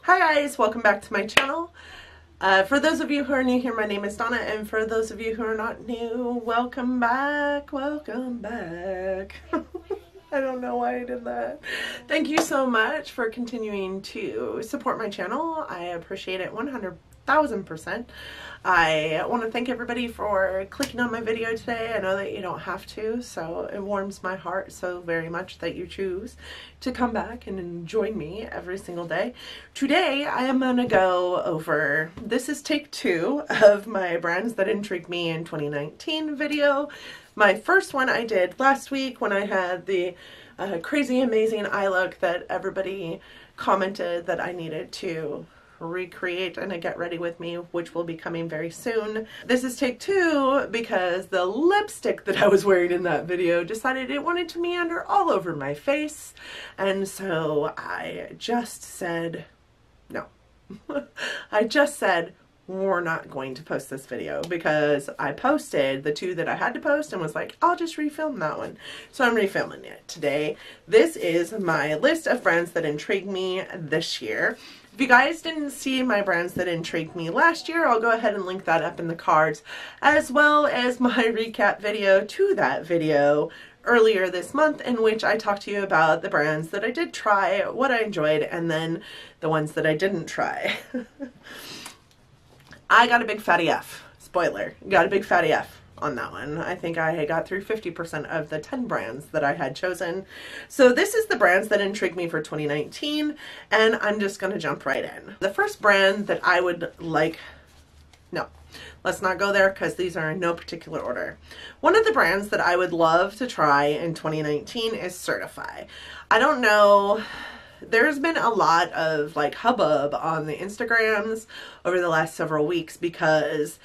Hi guys, welcome back to my channel. For those of you who are new here, my name is Donna, and for those of you who are not new, welcome back, welcome back. I don't know why I did that. Thank you so much for continuing to support my channel. I appreciate it 100,000%. I want to thank everybody for clicking on my video today. I know that you don't have to, so it warms my heart so very much that you choose to come back and join me every single day. Today I am going to go over, this is take 2 of my brands that intrigued me in 2019 video. My first one I did last week when I had the crazy amazing eye look that everybody commented that I needed to recreate and a get ready with me, which will be coming very soon. This is take 2 because the lipstick that I was wearing in that video decided it wanted to meander all over my face, and so I just said no. I just said we're not going to post this video because I posted the 2 that I had to post and was like, I'll just refilm that one. So I'm refilming it today. This is my list of brands that intrigued me this year. If you guys didn't see my brands that intrigued me last year, I'll go ahead and link that up in the cards, as well as my recap video to that video earlier this month, in which I talked to you about the brands that I did try, what I enjoyed, and then the ones that I didn't try. I got a big fatty F. Spoiler. Got a big fatty F on that one. I think I got through 50% of the 10 brands that I had chosen. So this is the brands that intrigued me for 2019, and I'm just going to jump right in. The first brand that I would like, no, let's not go there because these are in no particular order. One of the brands that I would love to try in 2019 is Certify. I don't know, there's been a lot of like hubbub on the Instagrams over the last several weeks because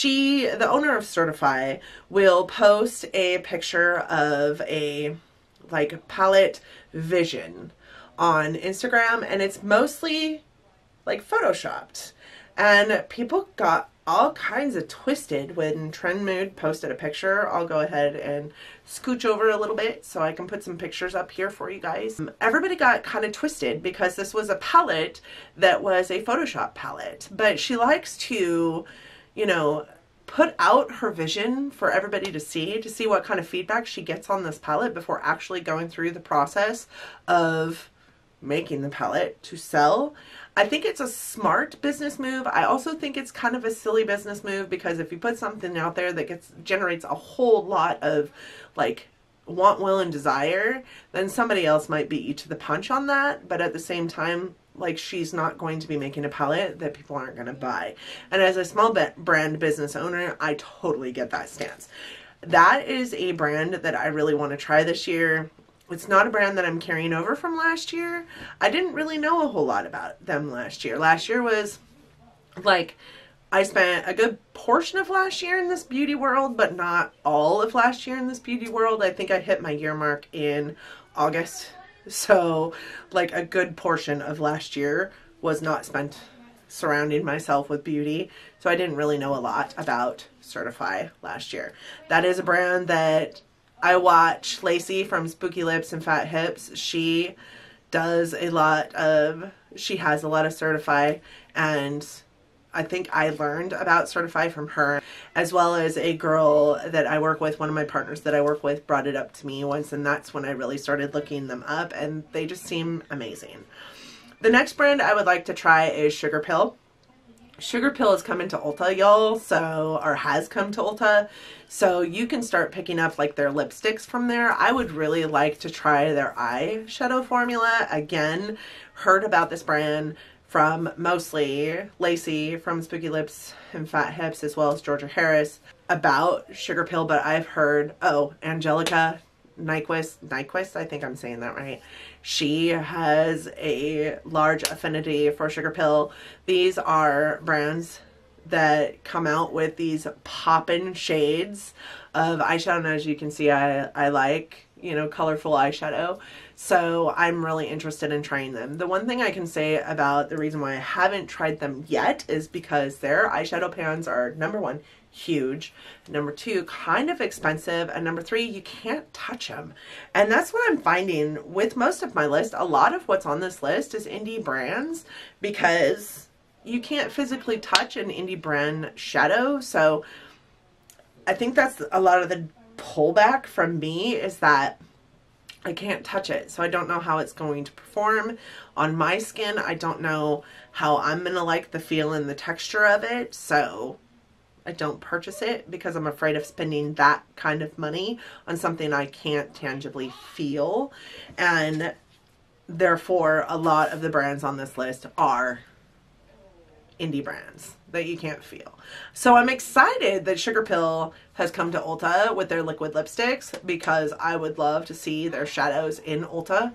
the owner of Certify, will post a picture of a like palette vision on Instagram, and it's mostly like photoshopped, and people got all kinds of twisted when Trend Mood posted a picture. I'll go ahead and scooch over a little bit so I can put some pictures up here for you guys. Everybody got kind of twisted because this was a palette that was a Photoshop palette, but she likes to, you know, put out her vision for everybody to see what kind of feedback she gets on this palette before actually going through the process of making the palette to sell. I think it's a smart business move. I also think it's kind of a silly business move because if you put something out there that generates a whole lot of like want, will, and desire, then somebody else might beat you to the punch on that. But at the same time, like, she's not going to be making a palette that people aren't going to buy. And as a small brand business owner, I totally get that stance. That is a brand that I really want to try this year. It's not a brand that I'm carrying over from last year. I didn't really know a whole lot about them last year. Last year was like, I spent a good portion of last year in this beauty world, but not all of last year in this beauty world. I think I hit my year mark in August. So like a good portion of last year was not spent surrounding myself with beauty. So I didn't really know a lot about Certify last year. That is a brand that I watch Lacey from Spooky Lips and Fat Hips. She has a lot of Certify, and I think I learned about Certify from her, as well as a girl that I work with, one of my partners that I work with brought it up to me once, and that's when I really started looking them up, and they just seem amazing. The next brand I would like to try is Sugarpill. Sugarpill is coming to Ulta, y'all, or has come to Ulta, so you can start picking up like their lipsticks from there. I would really like to try their eyeshadow formula. Again, heard about this brand from mostly Lacey from Spooky Lips and Fat Hips, as well as Georgia Harris, about Sugarpill, but I've heard, Angelica Nyquist, I think I'm saying that right. She has a large affinity for Sugarpill. These are brands that come out with these poppin' shades of eyeshadow, and as you can see, I like you know, colorful eyeshadow. So I'm really interested in trying them. The one thing I can say about the reason why I haven't tried them yet is because their eyeshadow pans are, number one, huge, number two, kind of expensive, and number three, you can't touch them. And that's what I'm finding with most of my list. A lot of what's on this list is indie brands because you can't physically touch an indie brand shadow. So I think that's a lot of the pullback from me, is that I can't touch it. So I don't know how it's going to perform on my skin. I don't know how I'm going to like the feel and the texture of it. So I don't purchase it because I'm afraid of spending that kind of money on something I can't tangibly feel. And therefore, a lot of the brands on this list are indie brands that you can't feel. So I'm excited that Sugarpill has come to Ulta with their liquid lipsticks, because I would love to see their shadows in Ulta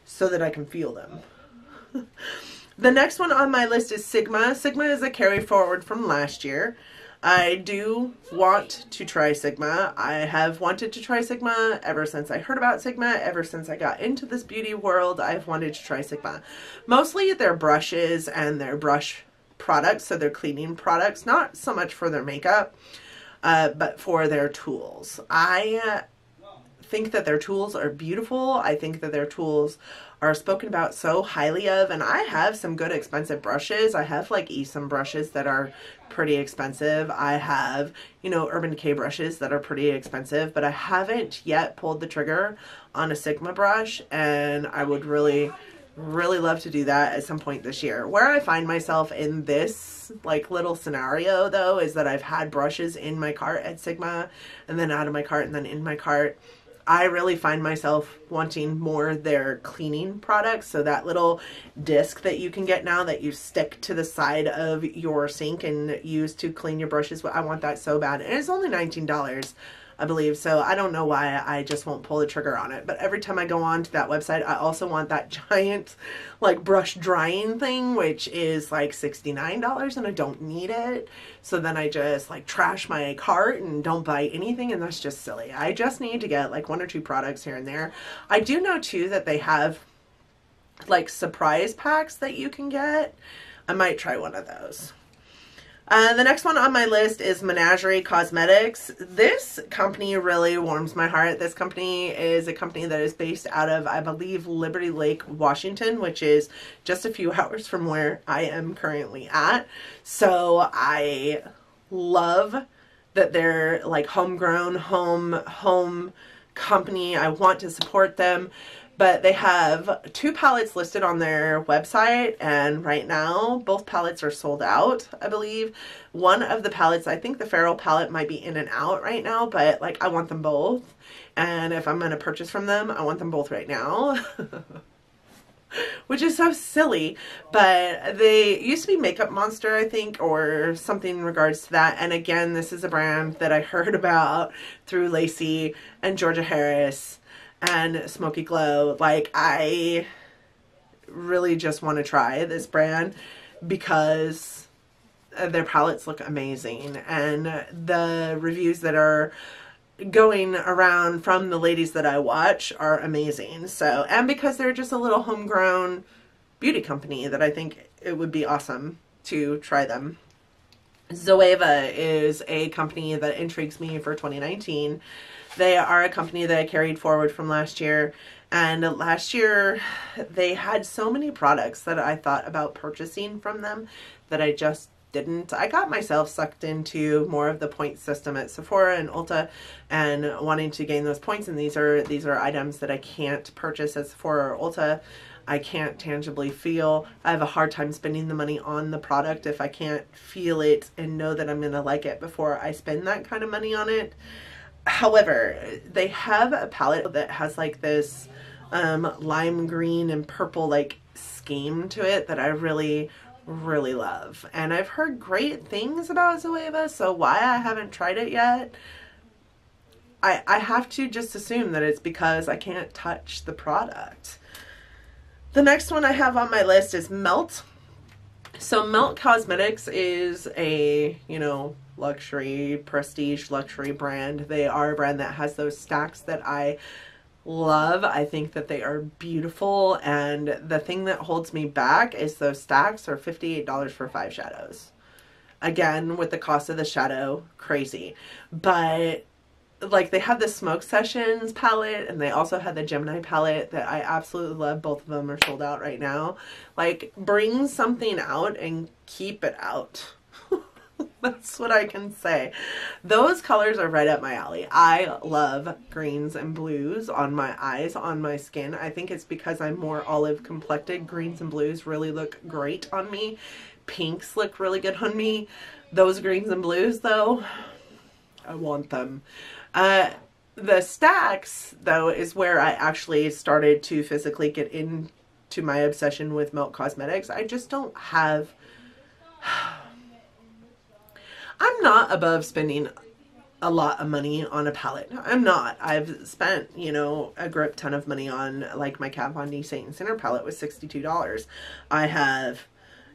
so that I can feel them. The next one on my list is Sigma. Sigma is a carry forward from last year. I do want to try Sigma. I have wanted to try Sigma ever since I heard about Sigma. Ever since I got into this beauty world, I've wanted to try Sigma. Mostly their brushes and their brush products, so their cleaning products, not so much for their makeup, but for their tools. I think that their tools are beautiful. I think that their tools are spoken about so highly of, and I have some good expensive brushes. I have like Esom brushes that are pretty expensive. I have, you know, Urban Decay brushes that are pretty expensive, but I haven't yet pulled the trigger on a Sigma brush, and I would really love to do that at some point this year. Where I find myself in this like little scenario though is that I've had brushes in my cart at Sigma and then out of my cart and then in my cart. I really find myself wanting more their cleaning products. So that little disc that you can get now that you stick to the side of your sink and use to clean your brushes, I want that so bad. And it's only $19. I believe. So I don't know why I just won't pull the trigger on it. But every time I go on to that website, I also want that giant like brush drying thing, which is like $69, and I don't need it. So then I just like trash my cart and don't buy anything, and that's just silly. I just need to get like one or two products here and there. I do know too that they have like surprise packs that you can get. I might try one of those. The next one on my list is Menagerie Cosmetics. This company really warms my heart. This company is a company that is based out of, I believe, Liberty Lake, Washington, which is just a few hours from where I am currently at. So I love that they're like homegrown, home company. I want to support them. But they have 2 palettes listed on their website, and right now both palettes are sold out, I believe. One of the palettes, I think the Feral palette might be in and out right now, but like I want them both. And if I'm going to purchase from them, I want them both right now. Which is so silly, but they used to be Makeup Monster, I think, or something in regards to that. And again, this is a brand that I heard about through Lacey and Georgia Harris and Smoky Glow. Like, I really just want to try this brand because their palettes look amazing, and the reviews that are going around from the ladies that I watch are amazing. So, and because they're just a little homegrown beauty company that I think it would be awesome to try them. Zoeva is a company that intrigues me for 2019. They are a company that I carried forward from last year, and last year they had so many products that I thought about purchasing from them that I just didn't. I got myself sucked into more of the point system at Sephora and Ulta and wanting to gain those points, and these are items that I can't purchase at Sephora or Ulta. I can't tangibly feel. I have a hard time spending the money on the product if I can't feel it and know that I'm going to like it before I spend that kind of money on it. However, they have a palette that has like this lime green and purple like scheme to it that I really love. And I've heard great things about Zoeva, so why I haven't tried it yet, I have to just assume that it's because I can't touch the product. The next one I have on my list is Melt. So Melt Cosmetics is a, you know, luxury, prestige luxury brand. They are a brand that has those stacks that I love. I think that they are beautiful, and the thing that holds me back is those stacks are $58 for 5 shadows. Again, with the cost of the shadow, crazy. But like, they have the Smoke Sessions palette, and they also have the Gemini palette that I absolutely love. Both of them are sold out right now. Like, bring something out and keep it out. That's what I can say. Those colors are right up my alley. I love greens and blues on my eyes, on my skin. I think it's because I'm more olive complected. Greens and blues really look great on me. Pinks look really good on me. Those greens and blues, though, I want them. The stacks, though, is where I actually started to physically get into my obsession with Milk Cosmetics. I just don't have... I'm not above spending a lot of money on a palette. I'm not. I've spent, you know, a grip ton of money on, like, my Kat Von D Saint and Sinner palette was $62. I have,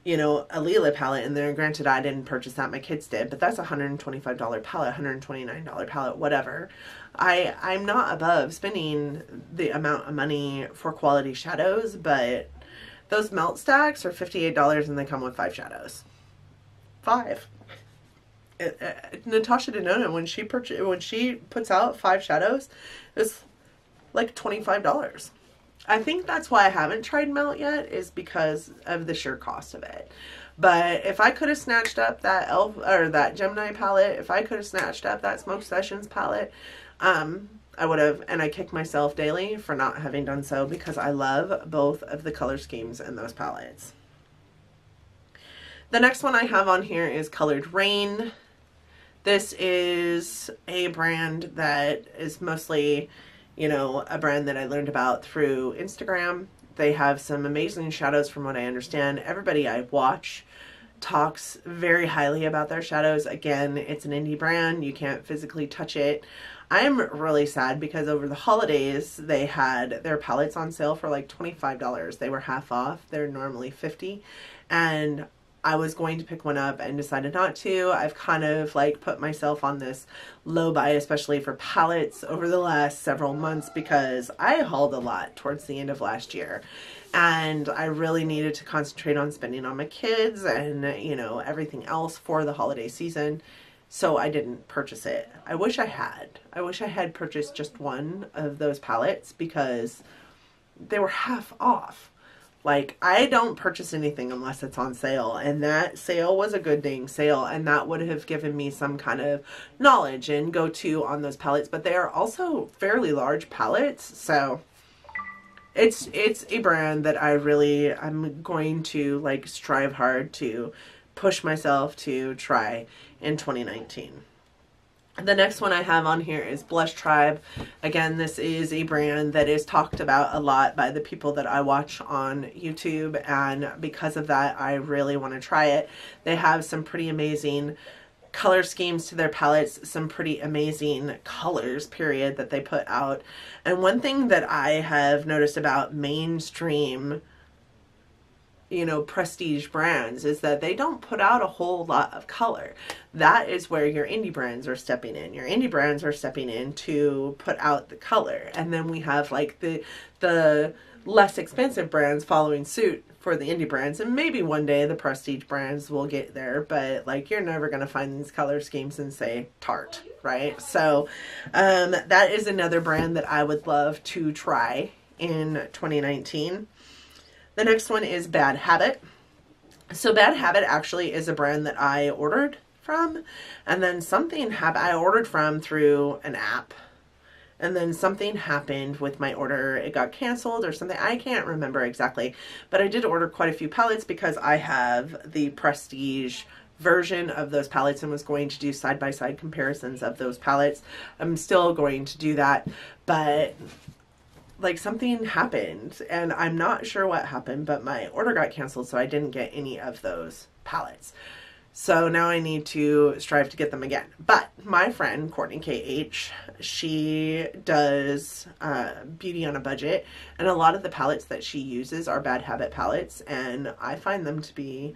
you know, a Lila palette in there. Granted, I didn't purchase that. My kids did. But that's a $125 palette, $129 palette, whatever. I'm not above spending the amount of money for quality shadows, but those melt stacks are $58 and they come with 5 shadows. 5. Natasha Denona, when she puts out 5 shadows, it's like $25. I think that's why I haven't tried Melt yet, is because of the sheer cost of it. But if I could have snatched up that that Gemini palette, if I could have snatched up that Smoke Sessions palette, I would have, and I kick myself daily for not having done so, because I love both of the color schemes in those palettes. The next one I have on here is Colored Rain. This is a brand that is mostly, you know, a brand that I learned about through Instagram. They have some amazing shadows from what I understand. Everybody I watch talks very highly about their shadows. Again, it's an indie brand. You can't physically touch it. I'm really sad because over the holidays, they had their palettes on sale for like $25. They were half off. They're normally $50. And I was going to pick one up and decided not to. I've kind of like put myself on this low buy, especially for palettes, over the last several months, because I hauled a lot towards the end of last year. And I really needed to concentrate on spending on my kids and, you know, everything else for the holiday season. So I didn't purchase it. I wish I had. I wish I had purchased just one of those palettes because they were half off. Like, I don't purchase anything unless it's on sale, and that sale was a good dang sale, and that would have given me some kind of knowledge and go-to on those palettes. But they are also fairly large palettes, so it's a brand that I'm going to like strive hard to push myself to try in 2019. The next one I have on here is Blush Tribe. Again, this is a brand that is talked about a lot by the people that I watch on YouTube, and because of that, I really want to try it. They have some pretty amazing color schemes to their palettes, some pretty amazing colors, period, that they put out. And one thing that I have noticed about mainstream, you know, prestige brands is that they don't put out a whole lot of color. That is where your indie brands are stepping in. Your indie brands are stepping in to put out the color. And then we have like the less expensive brands following suit for the indie brands. And maybe one day the prestige brands will get there, but like, you're never going to find these color schemes in, say, Tarte, right? So that is another brand that I would love to try in 2019. The next one is Bad Habit. So Bad Habit actually is a brand that I ordered from, and then something happened. I ordered from through an app, and then something happened with my order. It got canceled or something. I can't remember exactly, but I did order quite a few palettes because I have the prestige version of those palettes and was going to do side-by-side comparisons of those palettes. I'm still going to do that, but like, something happened and I'm not sure what happened, but my order got canceled, so I didn't get any of those palettes. So now I need to strive to get them again. But my friend Courtney KH, she does beauty on a budget, and a lot of the palettes that she uses are Bad Habit palettes, and I find them to be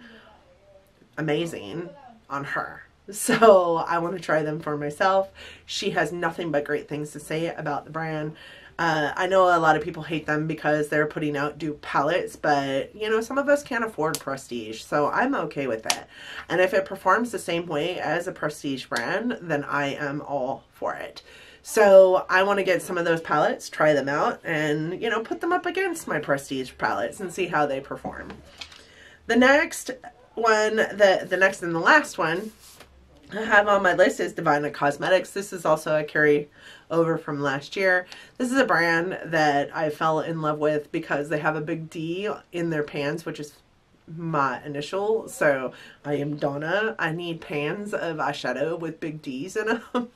amazing on her. So I want to try them for myself. She has nothing but great things to say about the brand. I know a lot of people hate them because they're putting out dupe palettes, but you know, some of us can't afford Prestige, so I'm okay with that. And if it performs the same way as a Prestige brand, then I am all for it. So I want to get some of those palettes, try them out, and you know, put them up against my Prestige palettes and see how they perform. The next one, the next and the last one I have on my list is Divina Cosmetics. This is also a carry over from last year. This is a brand that I fell in love with because they have a big D in their pans, which is my initial. So I am Donna. I need pans of eyeshadow with big D's in them.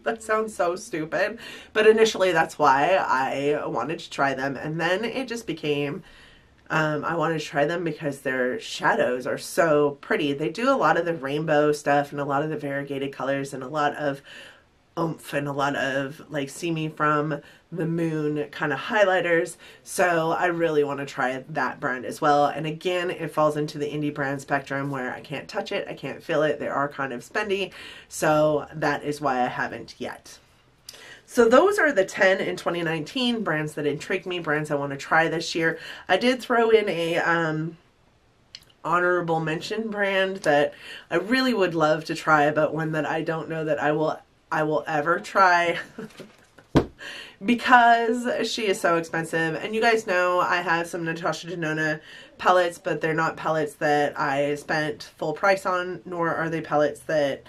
That sounds so stupid. But initially that's why I wanted to try them. And then it just became I wanted to try them because their shadows are so pretty. They do a lot of the rainbow stuff and a lot of the variegated colors and a lot of oomph and a lot of like see me from the moon kind of highlighters. So I really want to try that brand as well. And again, it falls into the indie brand spectrum where I can't touch it, I can't feel it, they are kind of spendy. So that is why I haven't yet. So those are the 10 in 2019 brands that intrigue me, brands I want to try this year. I did throw in a honorable mention brand that I really would love to try, but one that I don't know that I will ever try because she is so expensive. And you guys know I have some Natasha Denona palettes, but they're not palettes that I spent full price on, nor are they palettes that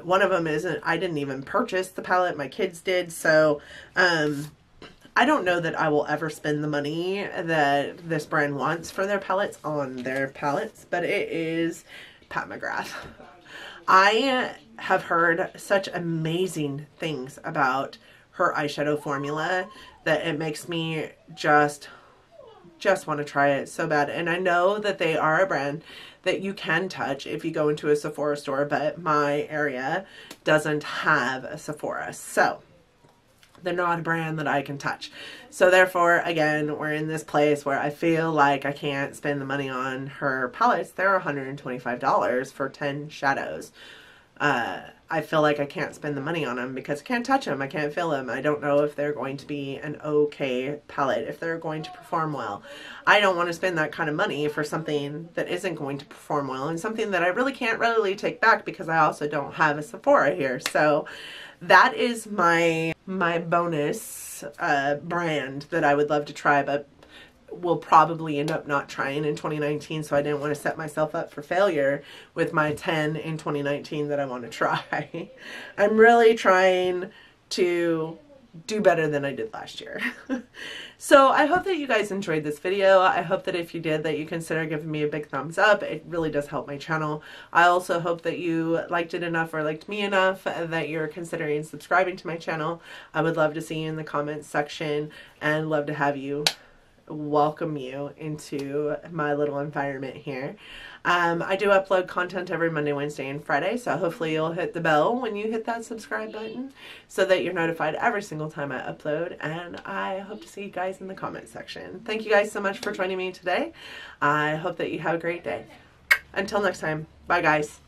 one of them isn't, I didn't even purchase the palette, my kids did, so I don't know that I will ever spend the money that this brand wants for their palettes on their palettes, but it is Pat McGrath. I have heard such amazing things about her eyeshadow formula that it makes me just want to try it so bad. And I know that they are a brand that you can touch if you go into a Sephora store, but my area doesn't have a Sephora, so they're not a brand that I can touch. So therefore, again, we're in this place where I feel like I can't spend the money on her palettes. They're $125 for 10 shadows. I feel like I can't spend the money on them because I can't touch them. I can't feel them. I don't know if they're going to be an okay palette, if they're going to perform well. I don't want to spend that kind of money for something that isn't going to perform well and something that I really can't readily take back because I also don't have a Sephora here. So that is my bonus brand that I would love to try, but will probably end up not trying in 2019, so I didn't want to set myself up for failure with my 10 in 2019 that I want to try. I'm really trying to do better than I did last year. So I hope that you guys enjoyed this video. I hope that if you did, that you consider giving me a big thumbs up. It really does help my channel. I also hope that you liked it enough or liked me enough that you're considering subscribing to my channel. I would love to see you in the comments section and love to have you welcome you into my little environment here. I do upload content every Monday, Wednesday, and Friday, so hopefully you'll hit the bell when you hit that subscribe button so that you're notified every single time I upload, and I hope to see you guys in the comment section. Thank you guys so much for joining me today. I hope that you have a great day. Until next time, bye guys.